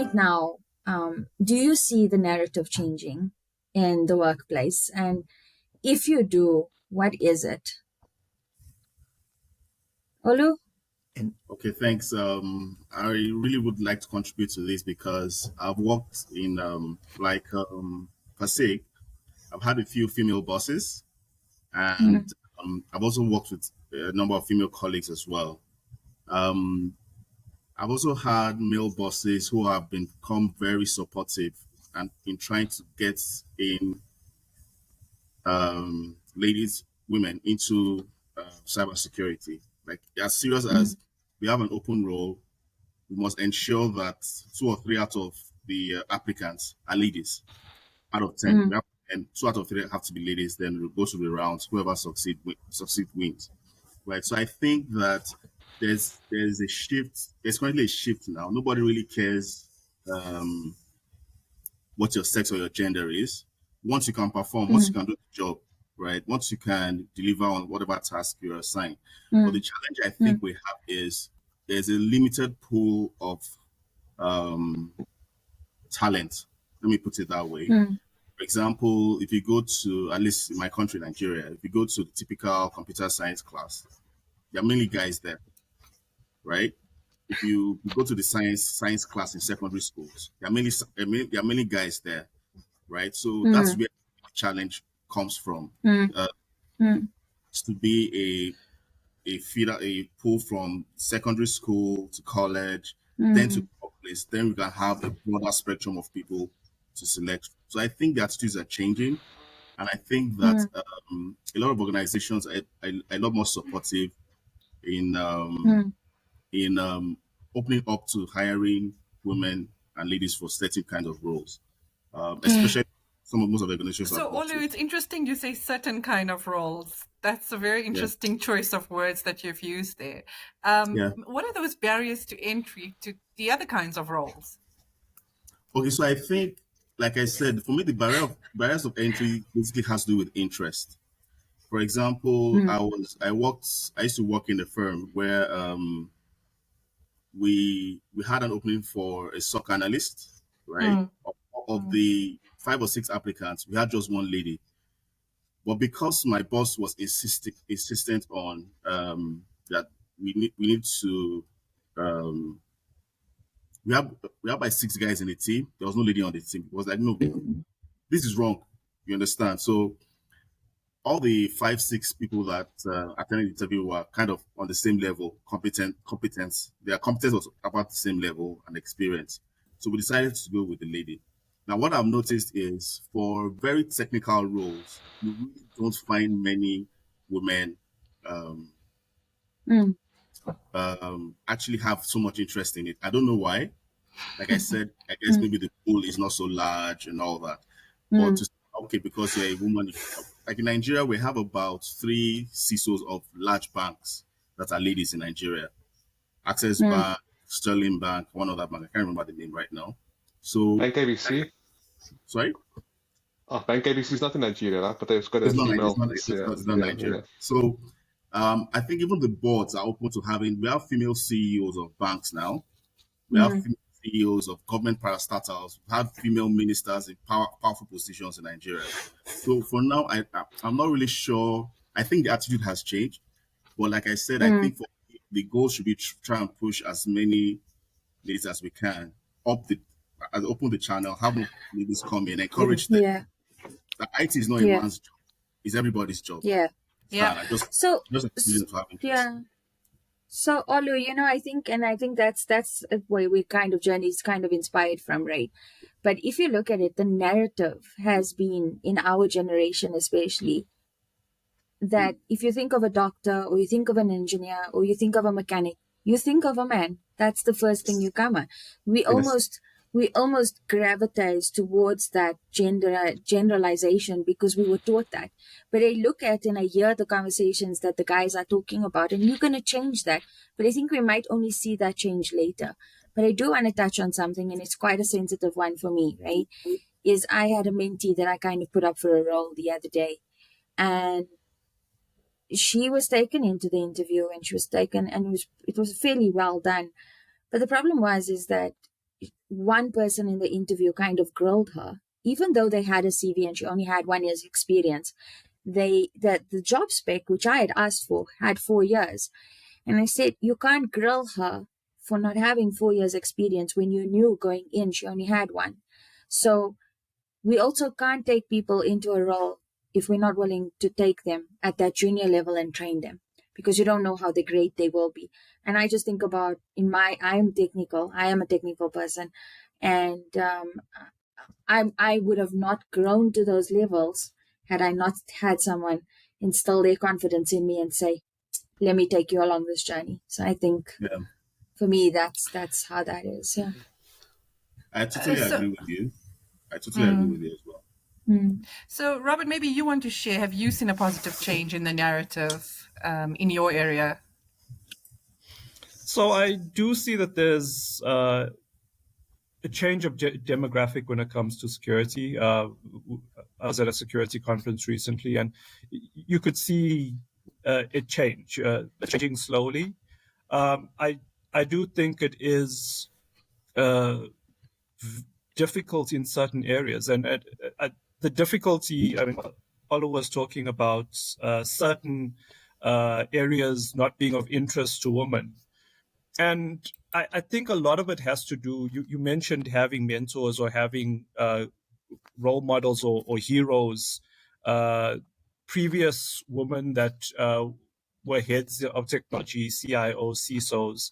right now, do you see the narrative changing in the workplace? And if you do, what is it? Olu? Okay, thanks. I really would like to contribute to this because I've worked in per se, I've had a few female bosses, and Mm, I've also worked with a number of female colleagues as well. Um, I've also had male bosses who have become very supportive and in trying to get in ladies, women into cybersecurity. Like as serious mm, as we have an open role, we must ensure that 2 or 3 out of the applicants are ladies. Out of 10, mm, and 2 out of 3 have to be ladies. Then we go to the rounds. Whoever succeed wins. Right. So I think that there's a shift. There's currently a shift now. Nobody really cares um, what your sex or your gender is. Once you can perform, once you mm, can do the job, right? Once you can deliver on whatever task you're assigned. But the mm, challenge I think mm, we have is there's a limited pool of um, talent. Let me put it that way. mm, For example, if you go to, at least in my country, Nigeria, if you go to the typical computer science class, there are many guys there, right? If you go to the science class in secondary schools, there are many guys there, right? So that's mm, where the challenge comes from. mm, Uh, mm, is to be a feeder, a pull from secondary school to college, then to mm, workplace, then we can have a broader spectrum of people to select. So I think the attitudes are changing, and I think that mm, a lot of organizations are a lot more supportive in mm, opening up to hiring women and ladies for certain kinds of roles, mm. especially most of the organizations I've So, worked Olu, with. it's interesting you say certain kind of roles. That's a very Yeah, interesting choice of words that you've used there. yeah. What are those barriers to entry to the other kinds of roles? Okay, so I think, like I said, for me, the barriers of entry basically has to do with interest. For example, Mm, I used to work in a firm where we had an opening for a SOC analyst, right? Mm, Of mm, the 5 or 6 applicants, we had just one lady. But because my boss was insistent on that we need to um, we have like 6 guys in the team. There was no lady on the team. It was like, no, this is wrong. You understand? So all the 5, 6 people that attended the interview were kind of on the same level, competence. Their competence was about the same level and experience. So we decided to go with the lady. Now, what I've noticed is for very technical roles, you really don't find many women um, mm, actually have so much interest in it. I don't know why. Like I said, I guess mm, maybe the pool is not so large and all that. But mm, to okay, because you're a woman, like in Nigeria, we have about 3 CISOs of large banks that are ladies in Nigeria. Access mm. Bank, Sterling Bank, one other bank. I can't remember the name right now. So, Bank ABC. sorry, Oh, Bank ABC is not in Nigeria, but they've got a it's female. not, Yeah, it's not yeah, yeah. Nigeria. So, I think even the boards are open to having. We have female CEOs of banks now. We have Mm, female CEOs of government parastatals. We have female ministers in powerful positions in Nigeria. So for now, I'm not really sure. I think the attitude has changed, but like I said, I mm, think the goal should be try and push as many ladies as we can up the open the channel, have more ladies come in, encourage them. yeah, The IT is not a yeah, man's job; it's everybody's job. yeah. yeah. Stand. I So, just encourage them to have interest. yeah. So, Olu, I think that's where we kind of journey is kind of inspired from, right? But if you look at it, the narrative has been in our generation, especially, that if you think of a doctor or you think of an engineer or you think of a mechanic, you think of a man. That's the first thing you come on. We Yes. almost we almost gravitate towards that generalization because we were taught that. But I look at and I hear the conversations that the guys are talking about, and you're going to change that. But I think we might only see that change later. But I do want to touch on something, and it's quite a sensitive one for me, right? Is I had a mentee that I kind of put up for a role the other day, and she was taken into the interview and she was taken and it was fairly well done. But the problem was is that one person in the interview kind of grilled her, even though they had a CV and she only had 1 year's experience. The job spec, which I had asked for, had 4 years. And I said, you can't grill her for not having 4 years experience when you knew going in she only had 1. So we also can't take people into a role if we're not willing to take them at that junior level and train them, because you don't know how great they will be. And I just think about I am a technical person, and I would have not grown to those levels had I not had someone instill their confidence in me and say, let me take you along this journey. So I think for me, that's how that is. Yeah. I totally agree with you. I totally agree with you as well. So, Robert, maybe you want to share, have you seen a positive change in the narrative in your area? So I do see that there's a change of demographic when it comes to security. I was at a security conference recently, and you could see it changing slowly. I do think it is difficult in certain areas, and the difficulty, I mean, Olu was talking about certain areas not being of interest to women. And I think a lot of it has to do, you mentioned having mentors or having role models or heroes, previous women that were heads of technology, CIOs, CISOs.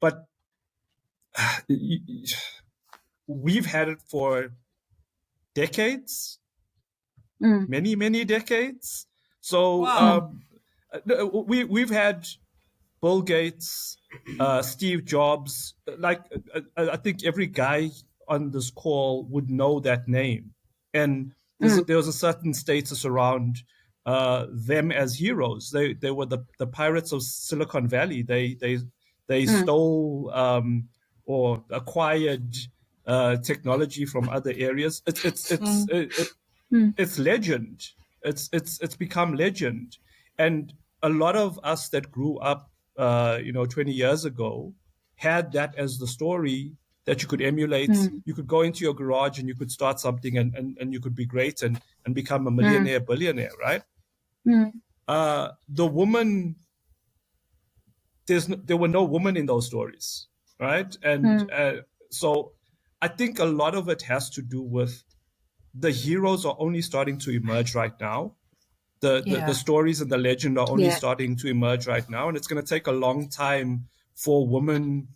But we've had it for decades, many decades. So we've had Bill Gates, Steve Jobs. Like I think every guy on this call would know that name, and there was a certain status around them as heroes. They were the pirates of Silicon Valley. They stole or acquired technology from other areas. It's legend. It's become legend, and a lot of us that grew up 20 years ago had that as the story that you could emulate. You could go into your garage and you could start something and you could be great and become a millionaire, billionaire, right? The woman, there were no women in those stories, right? And so I think a lot of it has to do with the heroes are only starting to emerge right now. The stories and the legend are only starting to emerge right now. And it's going to take a long time for women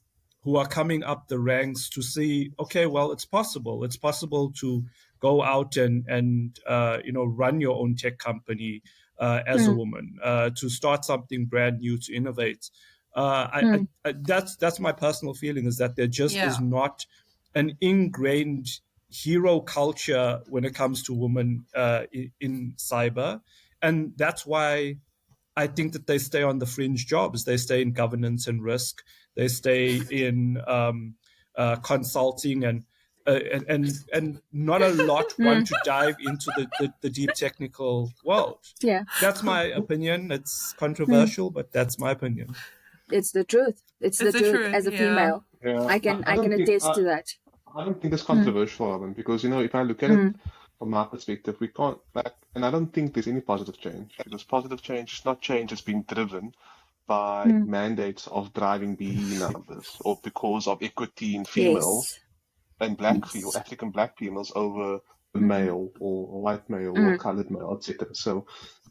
who are coming up the ranks to see, okay, well, it's possible. It's possible to go out and run your own tech company as a woman, to start something brand new, to innovate. That's my personal feeling, is that there just is not an ingrained hero culture when it comes to women in cyber. And that's why I think that they stay on the fringe jobs. They stay in governance and risk. They stay in consulting, and not a lot want to dive into the deep technical world. Yeah, that's my opinion. It's controversial, but that's my opinion. It's the truth. It's the truth. As a female, I can attest to that. I don't think it's controversial, because if I look at it from my perspective, we can't and I don't think there's any positive change, because positive change is not change that's being driven by mandates of driving BE numbers or because of equity in females and African black females over the male or white male or colored male, etc. So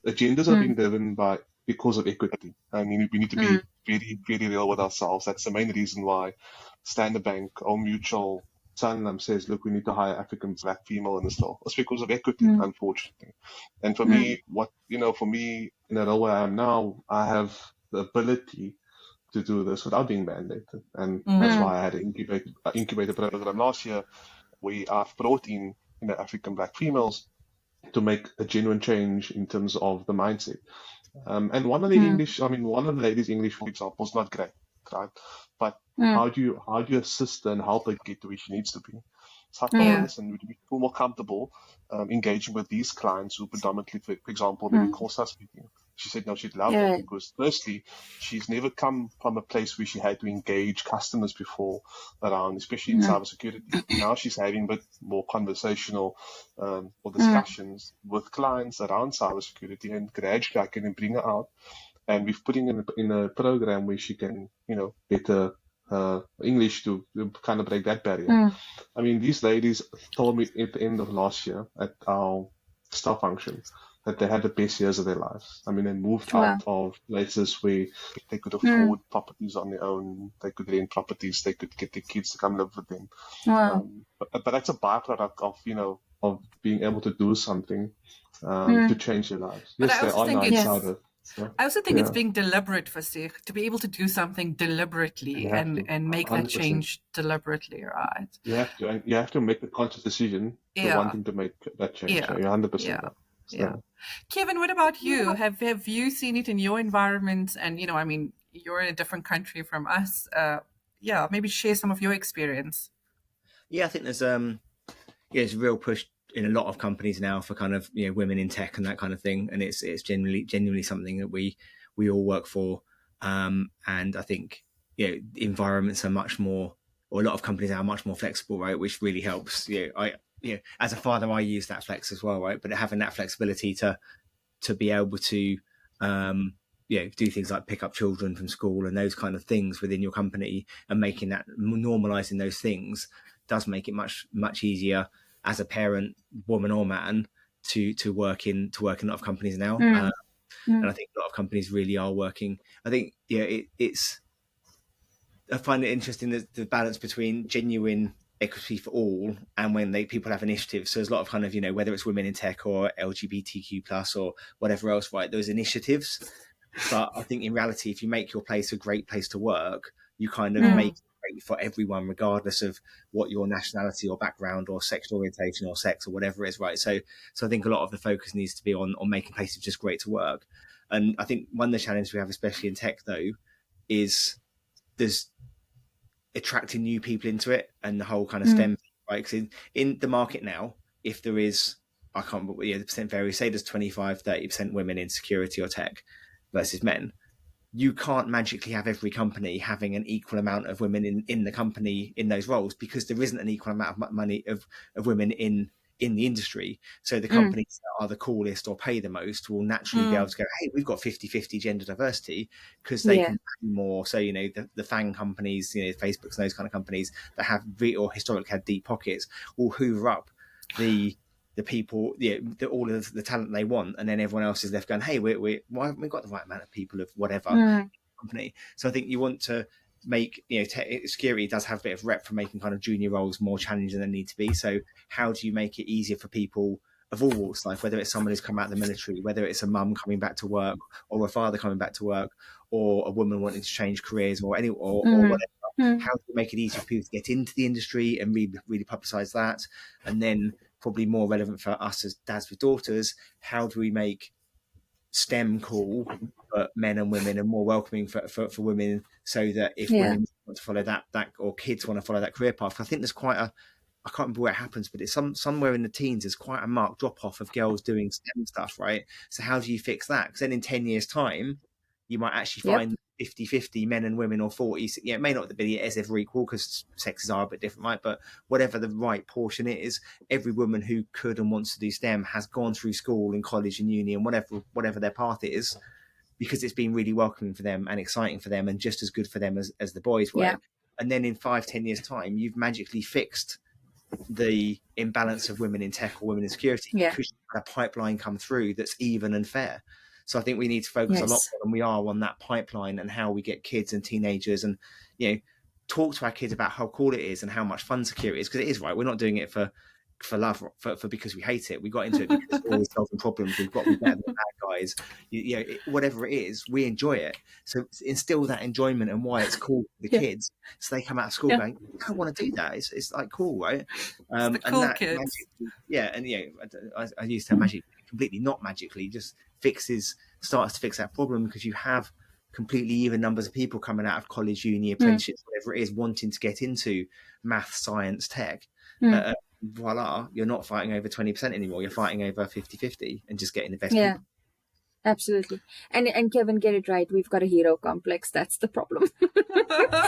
agendas are being driven because of equity. I mean, we need to be very, very real with ourselves. That's the main reason why Standard Bank, Old Mutual, Sanlam says, look, we need to hire African black female in this role. It's because of equity, unfortunately. And for me, in a role where I am now, I have the ability to do this without being mandated. And that's why I had an incubator program last year, where I've brought in African black females to make a genuine change in terms of the mindset. And one of the ladies' English, for example, is not great, right? But how do you assist her and help her get to where she needs to be? So I told her, listen, would you be more comfortable engaging with these clients who predominantly, for example, maybe Xhosa speaking? She said no, she'd love it because firstly, she's never come from a place where she had to engage customers before around, especially in cybersecurity. Now she's having a bit more conversational or discussions with clients around cybersecurity, and gradually I can bring her out. And we've put in a program where she can, better English to kind of break that barrier. I mean, these ladies told me at the end of last year at our staff function that they had the best years of their lives. I mean, they moved out of places where they could afford properties on their own. They could rent properties. They could get their kids to come live with them. But that's a byproduct of being able to do something to change their lives. But yes, I they also are think nice out of. Yeah. I also think it's being deliberate for Sig, to be able to do something deliberately and make 100%. That change deliberately, right? You have to make the conscious decision to wanting to make that change. Yeah. You're 100%. Yeah. Kevin, what about you? Have you seen it in your environment? And, I mean, you're in a different country from us. Maybe share some of your experience. Yeah, I think there's a real push in a lot of companies now for kind of women in tech and that kind of thing, and it's genuinely something that we all work for, and I think environments are much more, or a lot of companies are much more flexible, right, which really helps. As a father, I use that flex as well, right, but having that flexibility to be able to do things like pick up children from school and those kind of things within your company, and making that, normalizing those things, does make it much easier as a parent, woman or man, to work in a lot of companies now. And I think a lot of companies really are working. I think I find it interesting the balance between genuine equity for all and when people have initiatives. So there's a lot of kind of whether it's women in tech or LGBTQ+ or whatever else, right? Those initiatives. But I think in reality, if you make your place a great place to work, you kind of make it great for everyone, regardless of what your nationality or background or sexual orientation or sex or whatever it is, right? So I think a lot of the focus needs to be on making places just great to work. And I think one of the challenges we have, especially in tech, though, is there's attracting new people into it and the whole kind of STEM, right? Because in the market now, if there is, I can't remember, the percent varies, say there's 25-30% women in security or tech versus men, you can't magically have every company having an equal amount of women in the company in those roles, because there isn't an equal amount of money of women in the industry. So the companies that are the coolest or pay the most will naturally be able to go, hey, we've got 50-50 gender diversity, because they can pay more. So, the FANG companies, Facebooks and those kind of companies that have or historically had deep pockets will hoover up the people, all of the talent they want, and then everyone else is left going, hey, why haven't we got the right amount of people of whatever company? So I think you want to make, security does have a bit of rep for making kind of junior roles more challenging than they need to be. So how do you make it easier for people of all walks of life, whether it's someone who's come out of the military, whether it's a mum coming back to work, or a father coming back to work, or a woman wanting to change careers, or whatever. How do you make it easier for people to get into the industry and really publicize that? And then probably more relevant for us as dads with daughters, how do we make STEM cool for men and women and more welcoming for women, so that if women want to follow that or kids want to follow that career path? I think there's quite a, I can't remember where it happens, but it's somewhere in the teens, there's quite a marked drop off of girls doing STEM stuff, right? So how do you fix that? Because then in 10 years time, you might actually find 50-50 men and women, or 40. It may not be as ever equal, because sexes are a bit different, right? But whatever the right portion is, every woman who could and wants to do STEM has gone through school and college and uni and whatever their path is, because it's been really welcoming for them and exciting for them and just as good for them as the boys were. And then in 5-10 years time, you've magically fixed the imbalance of women in tech or women in security, because you've had a pipeline come through that's even and fair. So I think we need to focus a lot more than we are on that pipeline, and how we get kids and teenagers, and talk to our kids about how cool it is and how much fun security is, because it is, right. We're not doing it for love, for because we hate it. We got into it because we're always solving problems. We've got to be better than the bad guys. Whatever it is, we enjoy it. So instill that enjoyment and why it's cool for the kids, so they come out of school going, I don't want to do that. It's like cool, right? The cool and that kids. I used to have magic, completely not magically, just starts to fix that problem, because you have completely even numbers of people coming out of college, uni, apprenticeships, whatever it is, wanting to get into math, science, tech. Voila, you're not fighting over 20% anymore. You're fighting over 50-50 and just getting the best people. Absolutely. And Kevin, get it right. We've got a hero complex. That's the problem.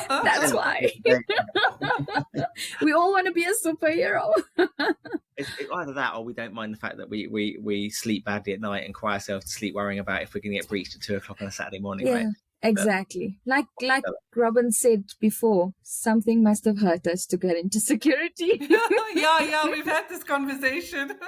That's why. We all want to be a superhero. It's either that, or we don't mind the fact that we sleep badly at night and cry ourselves to sleep worrying about if we're going to get breached at 2:00 on a Saturday morning, right? Exactly. Like Robin said before, something must have hurt us to get into security. Yeah, we've had this conversation.